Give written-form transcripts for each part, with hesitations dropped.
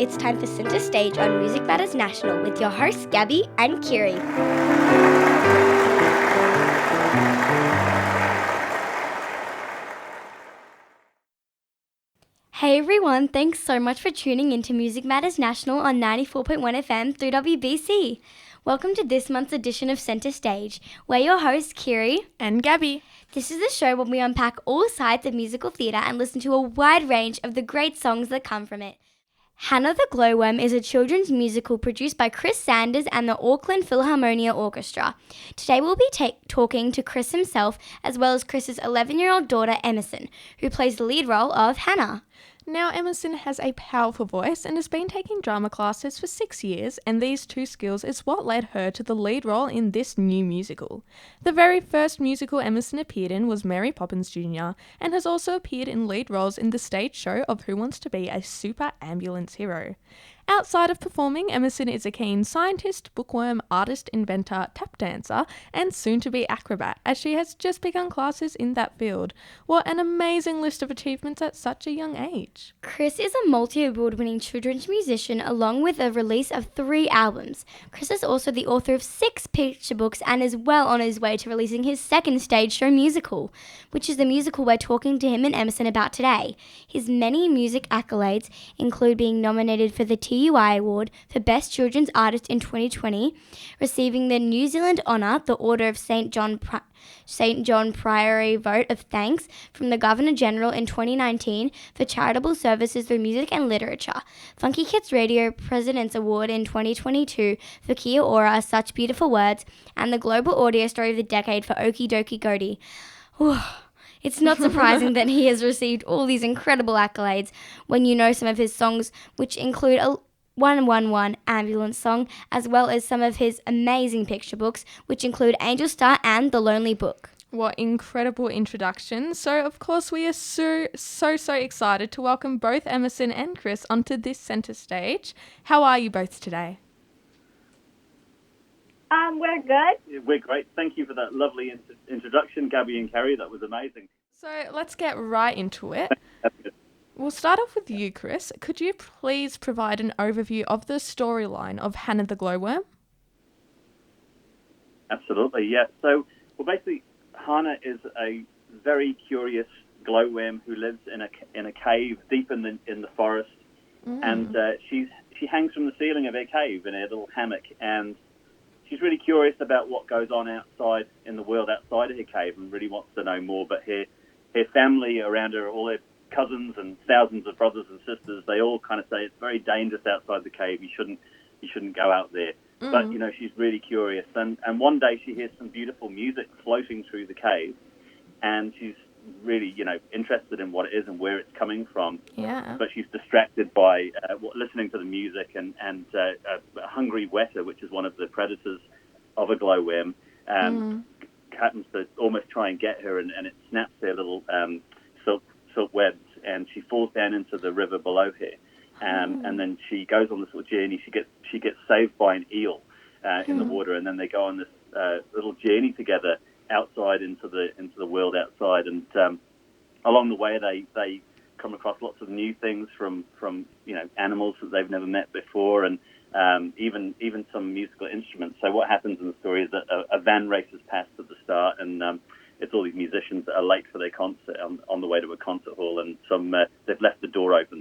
it's time for Centre Stage on Music Matters National with your hosts Gabby and Kiri. Hey everyone, thanks so much for tuning in to Music Matters National on 94.1 FM through WBC. Welcome to this month's edition of Centre Stage. We're your hosts Kiri and Gabby. This is the show where we unpack all sides of musical theatre and listen to a wide range of the great songs that come from it. Hana the Glowworm is a children's musical produced by Chris Sanders and the Auckland Philharmonia Orchestra. Today we'll be talking to Chris himself, as well as Chris's 11-year-old daughter Emerson, who plays the lead role of Hana. Now, Emerson has a powerful voice and has been taking drama classes for 6 years, and these two skills is what led her to the lead role in this new musical. The very first musical Emerson appeared in was Mary Poppins Jr. and has also appeared in lead roles in the stage show of Who Wants to Be a Super Ambulance Hero. Outside of performing, Emerson is a keen scientist, bookworm, artist, inventor, tap dancer, and soon-to-be acrobat, as she has just begun classes in that field. What an amazing list of achievements at such a young age. Chris is a multi-award-winning children's musician along with a release of 3 albums. Chris is also the author of 6 picture books and is well on his way to releasing his second stage show musical, which is the musical we're talking to him and Emerson about today. His many music accolades include being nominated for the TUI Award for Best Children's Artist in 2020, receiving the New Zealand honour, the Order of St. John Priory Vote of Thanks from the Governor-General in 2019 for charitable services through music and literature, Funky Kids Radio President's Award in 2022 for Kia Ora, Such Beautiful Words, and the Global Audio Story of the Decade for Okie Dokie Goaty. It's not surprising that he has received all these incredible accolades when you know some of his songs, which include a 111 ambulance song, as well as some of his amazing picture books, which include Angel Star and The Lonely Book. What incredible introduction. So, of course, we are so excited to welcome both Emerson and Chris onto this centre stage. How are you both today? We're good. Yeah, we're great. Thank you for that lovely introduction, Gabby and Carrie. That was amazing. So, let's get right into it. We'll start off with you, Chris. Could you please provide an overview of the storyline of Hana the Glowworm? Absolutely, yeah. So, basically, Hana is a very curious glowworm who lives in a cave deep in the forest, and she hangs from the ceiling of her cave in a little hammock, and she's really curious about what goes on outside in the world outside of her cave, and really wants to know more. But her family around her, all her cousins and thousands of brothers and sisters, they all kind of say it's very dangerous outside the cave. You shouldn't go out there. But she's really curious, and one day she hears some beautiful music floating through the cave, and she's really interested in what it is and where it's coming from. Yeah. But she's distracted by listening to the music, and a hungry weta, which is one of the predators of a glowworm, happens to almost try and get her, and it snaps her little silk webs, and she falls down into the river below her. And then she goes on this little journey. She gets saved by an eel in the water, and then they go on this little journey together outside into the world outside. And along the way, they come across lots of new things from animals that they've never met before, and even some musical instruments. So what happens in the story is that a van races past at the start, and it's all these musicians that are late for their concert on the way to a concert hall, and they've left the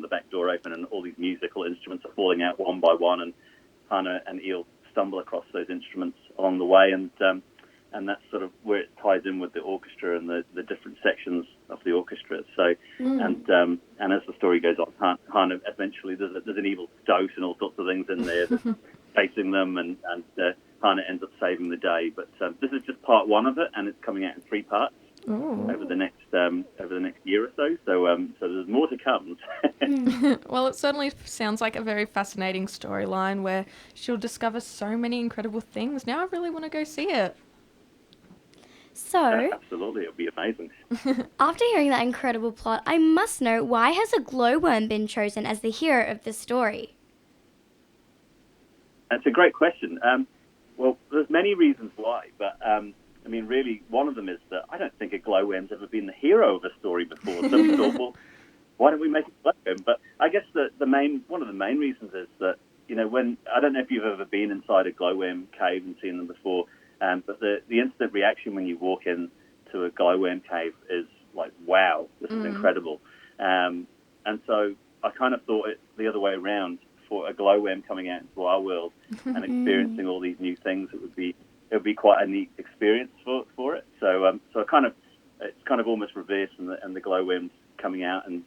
back door open, and all these musical instruments are falling out one by one, and Hana and Eel stumble across those instruments along the way, and that's sort of where it ties in with the orchestra and the different sections of the orchestra. So, and as the story goes on, Hana eventually there's an evil stoat and all sorts of things in there that's chasing them, and Hana ends up saving the day. But this is just part 1 of it, and it's coming out in 3 parts over the next year or so. So there's more to come. Well, it certainly sounds like a very fascinating storyline where she'll discover so many incredible things. Now I really want to go see it. So, absolutely, it'll be amazing. After hearing that incredible plot, I must know, why has a glowworm been chosen as the hero of this story? That's a great question. Well, there's many reasons why, but really, one of them is that I don't think a glowworm's ever been the hero of a story before. So we thought, well, why don't we make a glowworm? But I guess one of the main reasons is that, when I don't know if you've ever been inside a glowworm cave and seen them before, but the instant reaction when you walk in to a glowworm cave is like, wow, this is incredible. And so I kind of thought it the other way around. For a glowworm coming out into our world and experiencing all these new things, it would be quite a neat experience for it. So it's kind of almost reversed, and the glowworms coming out and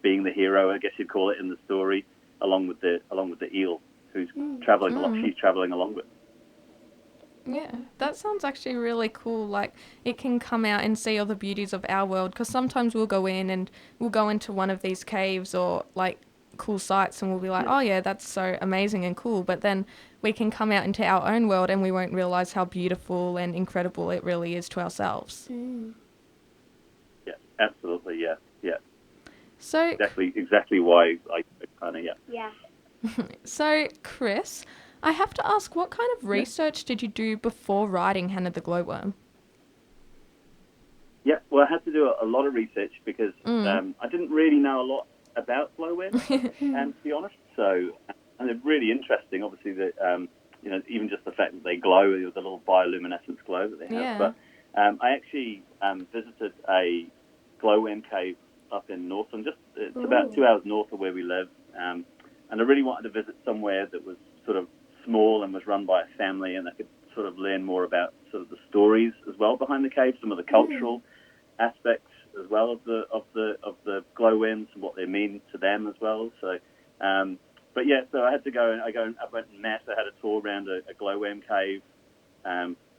being the hero, I guess you'd call it, in the story, along with the eel who's traveling along. She's traveling along with. Yeah, that sounds actually really cool. Like, it can come out and see all the beauties of our world, because sometimes we'll go in and we'll go into one of these caves or like cool sites and we'll be like, oh yeah, that's so amazing and cool, but then we can come out into our own world and we won't realize how beautiful and incredible it really is to ourselves. Yeah, absolutely. Yeah. So exactly why I kind of Yeah. So Chris, I have to ask, what kind of research did you do before writing Hana the Glowworm? Yeah, well, I had to do a lot of research because I didn't really know a lot about glowworms, to be honest. So, and they're really interesting. Obviously, that even just the fact that they glow, the little bioluminescence glow that they have. Yeah. But I actually visited a glowworm cave up in Northland. It's about 2 hours north of where we live, and I really wanted to visit somewhere that was sort of small and was run by a family, and I could sort of learn more about sort of the stories as well behind the cave, some of the cultural aspects as well of the glowworms and what they mean to them as well. So, but yeah, so I had to go and I went and met. I had a tour around a glowworm cave.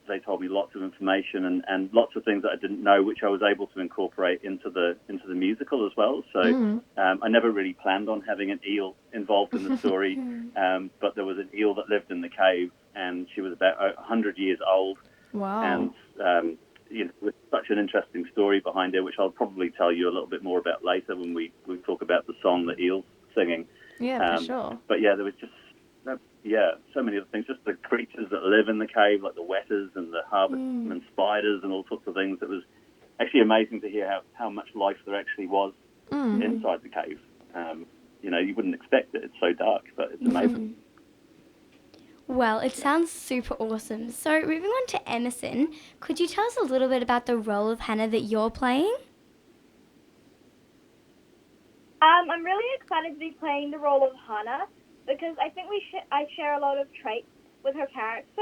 They told me lots of information and lots of things that I didn't know, which I was able to incorporate into the musical as well. So I never really planned on having an eel involved in the story, but there was an eel that lived in the cave, and she was about 100 years old. Wow. And with such an interesting story behind her, which I'll probably tell you a little bit more about later when we talk about the song that Eel's singing. Yeah, for sure. But yeah, there was just so many other things, just the creatures that live in the cave, like the wetters and the harvestmen spiders and all sorts of things. It was actually amazing to hear how much life there actually was inside the cave. You wouldn't expect it. It's so dark, but it's amazing. Well, it sounds super awesome. So, moving on to Emerson, could you tell us a little bit about the role of Hana that you're playing? I'm really excited to be playing the role of Hana because I think I share a lot of traits with her character.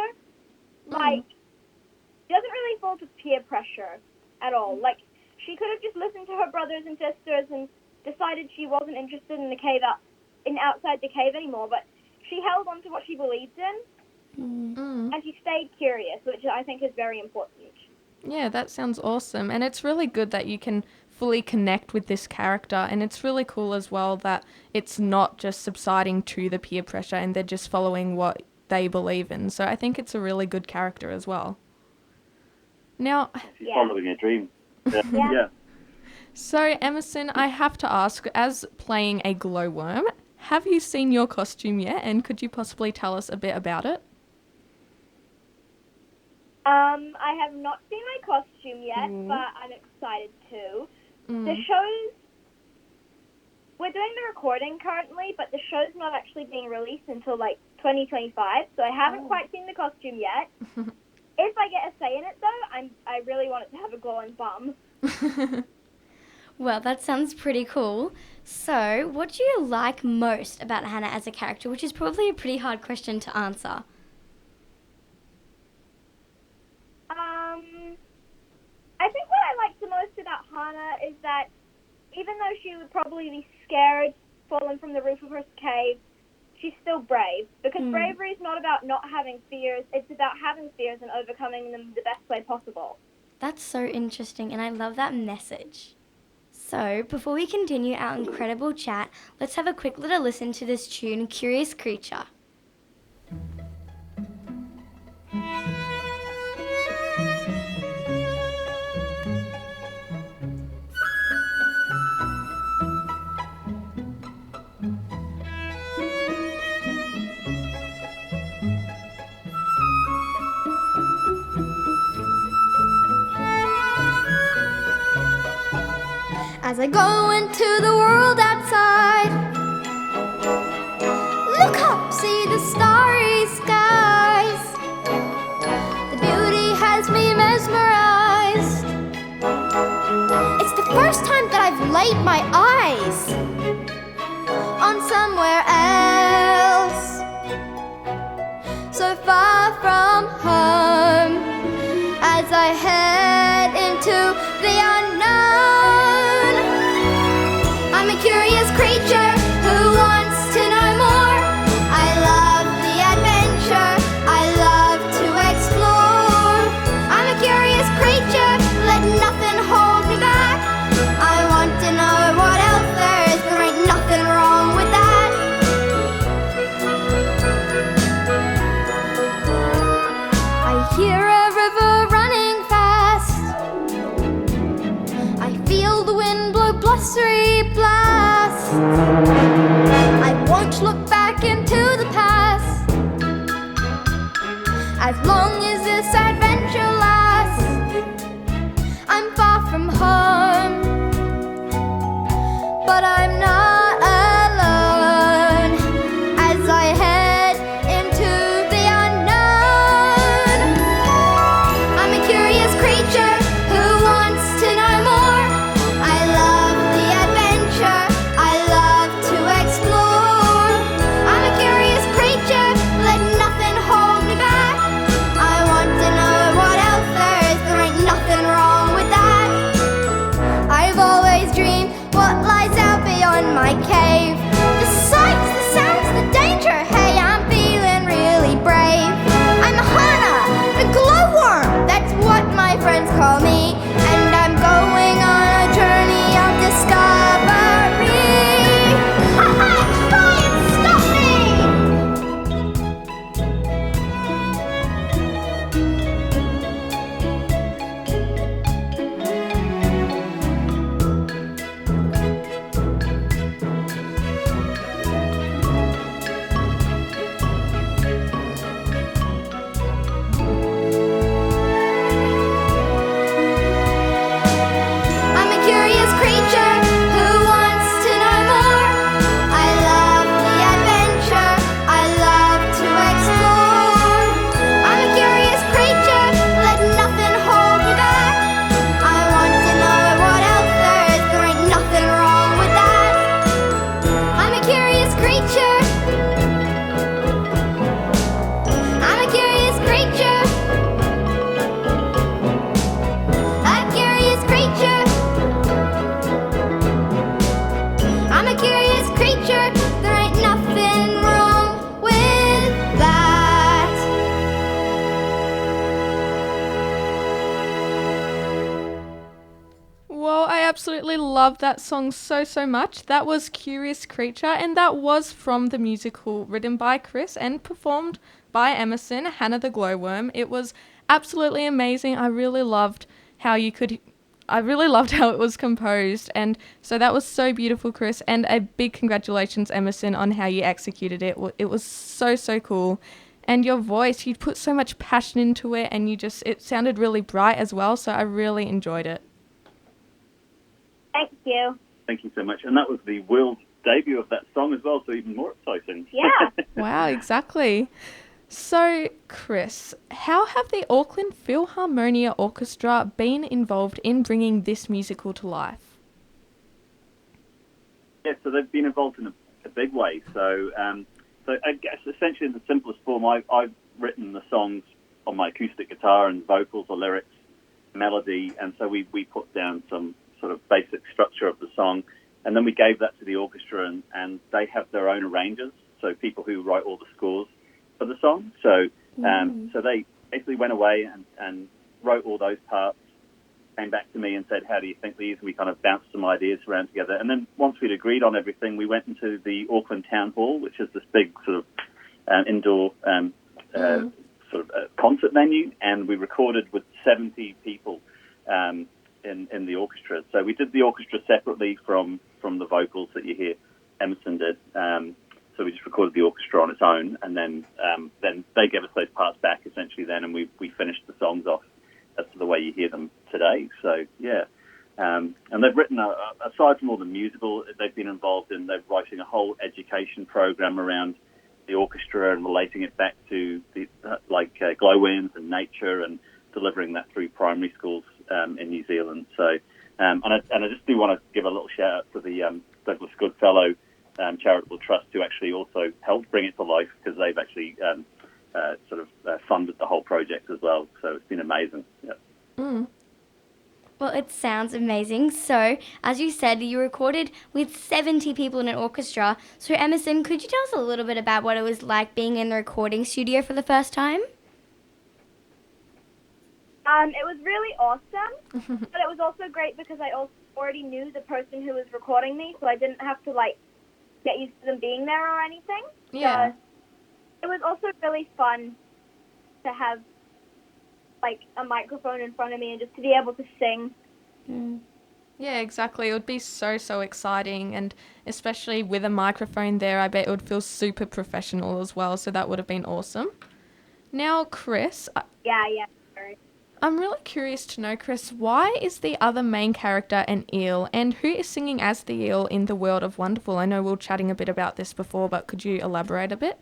Like, she doesn't really fall to peer pressure at all. Like, she could have just listened to her brothers and sisters and decided she wasn't interested in outside the cave anymore, but she held on to what she believed in, and she stayed curious, which I think is very important. Yeah, that sounds awesome. And it's really good that you can fully connect with this character. And it's really cool as well that it's not just subsiding to the peer pressure and they're just following what they believe in. So I think it's a really good character as well. Now, she's following her dream. Yeah. So Emerson, I have to ask, as playing a glowworm, have you seen your costume yet? And could you possibly tell us a bit about it? I have not seen my costume yet, but I'm excited to. The show's... We're doing the recording currently, but the show's not actually being released until, 2025, so I haven't quite seen the costume yet. If I get a say in it, though, I really want it to have a glowing bum. Well, that sounds pretty cool. So, what do you like most about Hana as a character, which is probably a pretty hard question to answer? I think what I like the most about Hana is that even though she would probably be scared falling from the roof of her cave, she's still brave. Because bravery is not about not having fears, it's about having fears and overcoming them the best way possible. That's so interesting, and I love that message. So, before we continue our incredible chat, let's have a quick little listen to this tune, Curious Creature. as I go into the world outside. Look up, see the starry skies. The beauty has me mesmerized. It's the first time that I've laid my eyes on somewhere else, so far from home, as I head into the unknown. I'm a curious creature who wants to know more. I love the adventure, I love to explore. I'm a curious creature, let nothing hold me back. I want to know what else there is, there ain't nothing wrong with that. I hear a river running fast. I feel the wind blow blustery blasts. I won't look back into the past, as long as this adventure lasts. I'm far from home, but I'm not alone, as I head into the unknown. I'm a curious creature who wants to know more. I love the adventure, I love to explore. I'm a curious creature, let nothing hold me back. I want to know what else there is, there ain't nothing wrong with that. I've always dreamed what lies out beyond my cave. The sights, the sounds, the danger, hey, I'm feeling really brave. I'm Hana the Glowworm, that's what my friends call me, and I'm going on a journey of discovery. Ha-ha, try and stop me! I'm a curious creature who wants to know more. I love the adventure, I love to explore. I'm a curious creature, let nothing hold me back. I want to know what else there is, there ain't nothing wrong with that. I'm a curious creature. I'm a curious creature. A curious creature. I'm a curious creature, there ain't nothing wrong with that. Well, I absolutely love that song so much. That was Curious Creature, and that was from the musical written by Chris and performed by Emerson, Hana the Glowworm. It was absolutely amazing. I really loved how it was composed, and so that was so beautiful, Chris, and a big congratulations, Emerson, on how you executed it. It was so cool. And your voice, you put so much passion into it, and it sounded really bright as well, so I really enjoyed it. Thank you. Thank you so much. And that was the world debut of that song as well, so even more exciting. Yeah. Wow, exactly. So, Chris, how have the Auckland Philharmonia Orchestra been involved in bringing this musical to life? Yeah, so they've been involved in a big way. So I guess essentially in the simplest form, I've written the songs on my acoustic guitar and vocals or lyrics, melody, and so we put down some sort of basic structure of the song, and then we gave that to the orchestra, and they have their own arrangers, so people who write all the scores for the song. So so they basically went away and wrote all those parts, came back to me and said, how do you think these? And we kind of bounced some ideas around together. And then once we'd agreed on everything, we went into the Auckland Town Hall, which is this big sort of indoor concert venue, and we recorded with 70 people in the orchestra. So we did the orchestra separately from the vocals that you hear Emerson did. So we just recorded the orchestra on its own, and then they gave us those parts back essentially then, and we finished the songs off as to the way you hear them today. So yeah, And they've written, aside from all the musical they've been involved in, they're writing a whole education program around the orchestra and relating it back to the glowworms and nature, and delivering that through primary schools in New Zealand. So, and I just do want to give a little shout out to the Douglas Goodfellow Charitable Trust, who actually also helped bring it to life, because they've actually funded the whole project as well. So it's been amazing. Yeah. Mm. Well, it sounds amazing. So, as you said, you recorded with 70 people in an orchestra. So, Emerson, could you tell us a little bit about what it was like being in the recording studio for the first time? It was really awesome, but it was also great because I already knew the person who was recording me, so I didn't have to, get used to them being there or anything. Yeah. So it was also really fun to have, a microphone in front of me and just to be able to sing. Mm. Yeah, exactly. It would be so exciting, and especially with a microphone there, I bet it would feel super professional as well, so that would have been awesome. Now, Chris, Yeah, sorry. I'm really curious to know, Chris, why is the other main character an eel, and who is singing as the eel in The World of Wonderful? I know we were chatting a bit about this before, but could you elaborate a bit?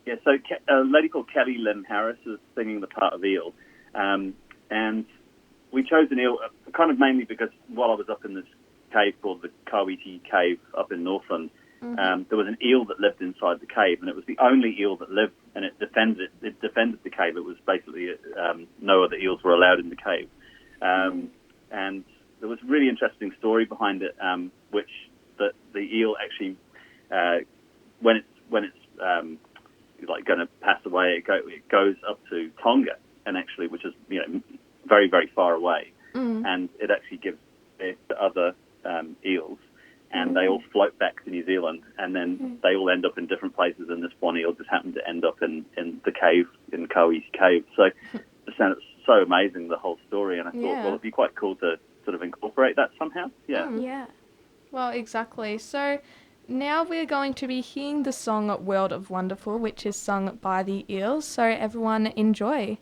Yeah, so a lady called Kelly Lynn Harris is singing the part of eel, and we chose an eel kind of mainly because while I was up in this cave called the Kawiti Cave up in Northland, there was an eel that lived inside the cave, and it was the only eel that lived, and it defended the cave. It was basically no other eels were allowed in the cave, and there was a really interesting story behind it, which the eel actually when it's going to pass away, it goes up to Tonga, and actually, which is very, very far away, and it actually gives birth to other eels, and they all float back to New Zealand, and then they all end up in different places, and this one eel just happened to end up in the cave, in Kawiti Cave. So it sounded so amazing, the whole story, and I thought, well, it'd be quite cool to sort of incorporate that somehow. Yeah. Yeah. Well, exactly. So now we're going to be hearing the song World of Wonderful, which is sung by the eels. So everyone enjoy.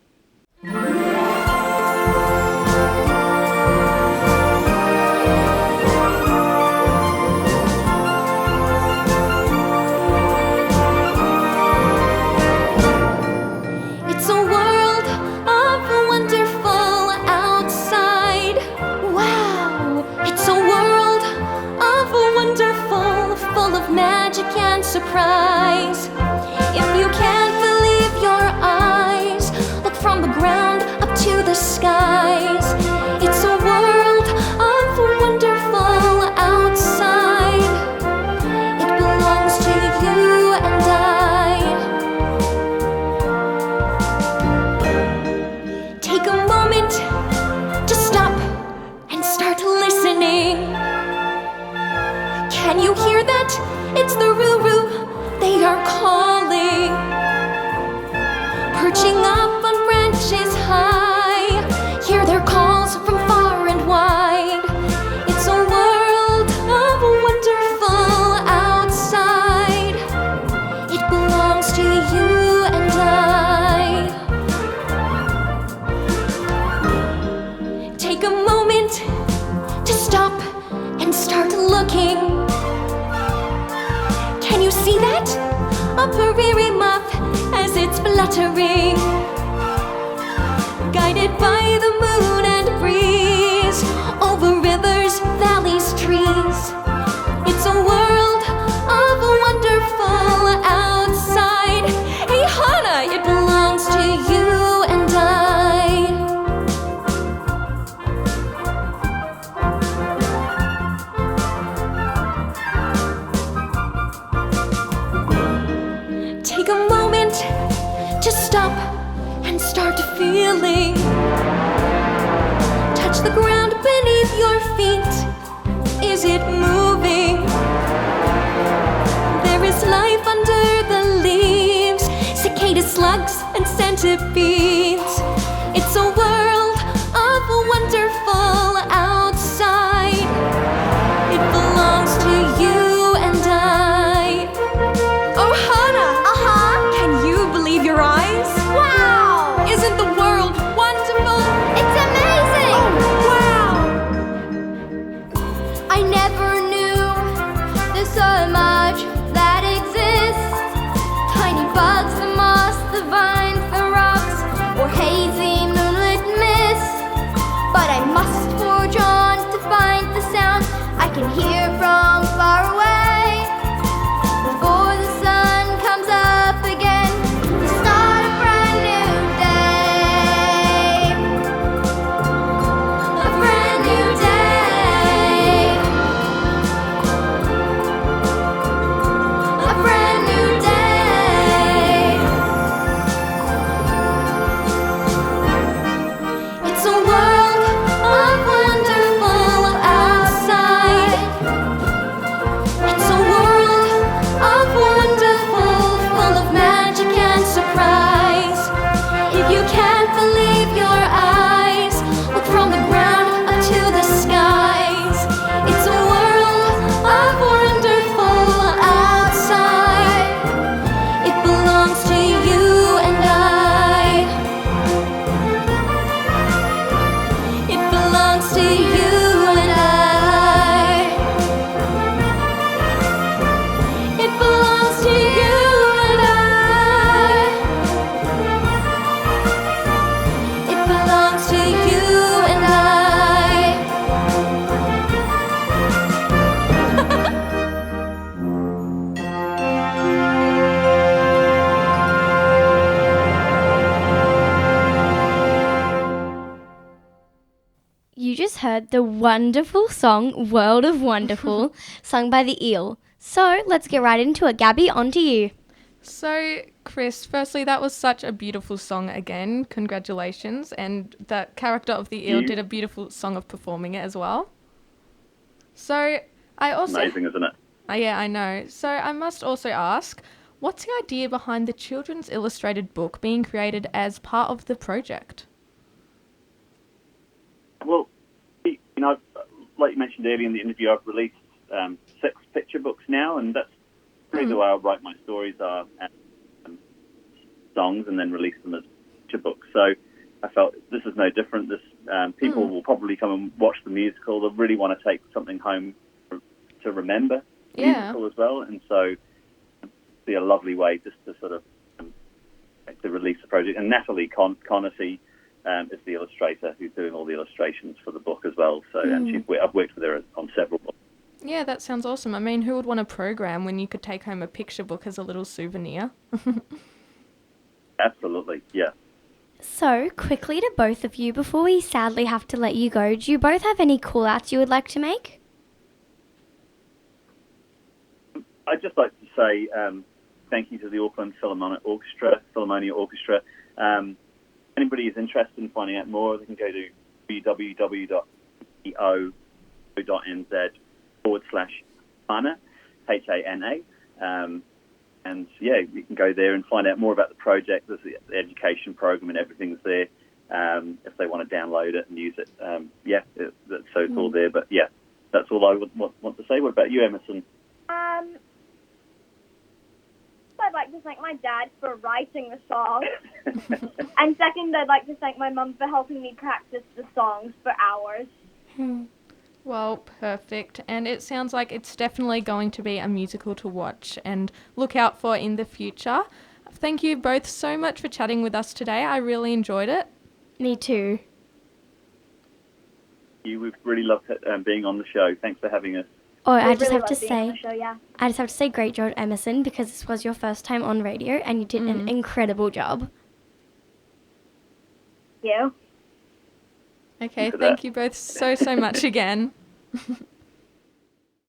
It's a world of wonderful outside. Wow! It's a world of wonderful, full of magic and surprise. If you can't believe your eyes, look from the ground up to the skies. It's a world of wonderful outside. It belongs to you and I. Take a moment to stop and start listening. Can you hear that? It's the Roo-Roo, they are calling. Perching up on branches high, hear their calls from far and wide. It's a world of wonderful outside. It belongs to you and I. Take a moment to stop and start looking. Can you see that? A prairie muff as it's fluttering, guided by the moon and breeze, over rivers, valleys, trees. It's a world of wonderful outside. Hey Hana, it belongs to you and I. Take a moment to stop and start feeling. Touch the ground beneath your feet. Is it moving? There is life under the leaves, cicada slugs and centipedes. It's a world of wonderful outside. It belongs to you and I. Oh, Hana! Can you believe your eyes? Wow! Isn't the world wonderful? It's amazing! Oh, wow! just heard the wonderful song World of Wonderful sung by the eel. So let's get right into it. Gabby, on to you. So, Chris, firstly, that was such a beautiful song again. Congratulations. And the character of the eel did a beautiful song of performing it as well. So, I also... Amazing, isn't it? Yeah, I know. So, I must also ask, what's the idea behind the children's illustrated book being created as part of the project? Well, like you mentioned earlier in the interview, I've released 6 picture books now, and that's really the way I write my stories are songs and then release them as picture books. So I felt this is no different. This people will probably come and watch the musical. They'll really want to take something home to remember the musical as well, and so it'd be a lovely way just to sort of to release the project. And Natalie Connessy is the illustrator who's doing all the illustrations for the book as well. So and I've worked with her on several books. Yeah, that sounds awesome. I mean, who would want a program when you could take home a picture book as a little souvenir? Absolutely, yeah. So, quickly to both of you, before we sadly have to let you go, do you both have any call-outs you would like to make? I'd just like to say thank you to the Auckland Philharmonia Orchestra. Anybody who's interested in finding out more, they can go to www.eo.nz/Hana, Hana. And yeah, you can go there and find out more about the project. There's the education program and everything's there. If they want to download it and use it, so it's all there. But yeah, that's all I would want to say. What about you, Emerson? I'd like to thank my dad for writing the song. And second, I'd like to thank my mum for helping me practice the songs for hours. Well, perfect. And it sounds like it's definitely going to be a musical to watch and look out for in the future. Thank you both so much for chatting with us today. I really enjoyed it. Me too. We've really loved being on the show. Thanks for having us. Oh, I Really just have love to being on say, the show, yeah. I just have to say, great job, Emerson, because this was your first time on radio, and you did an incredible job. You. Okay, thank you both so much again.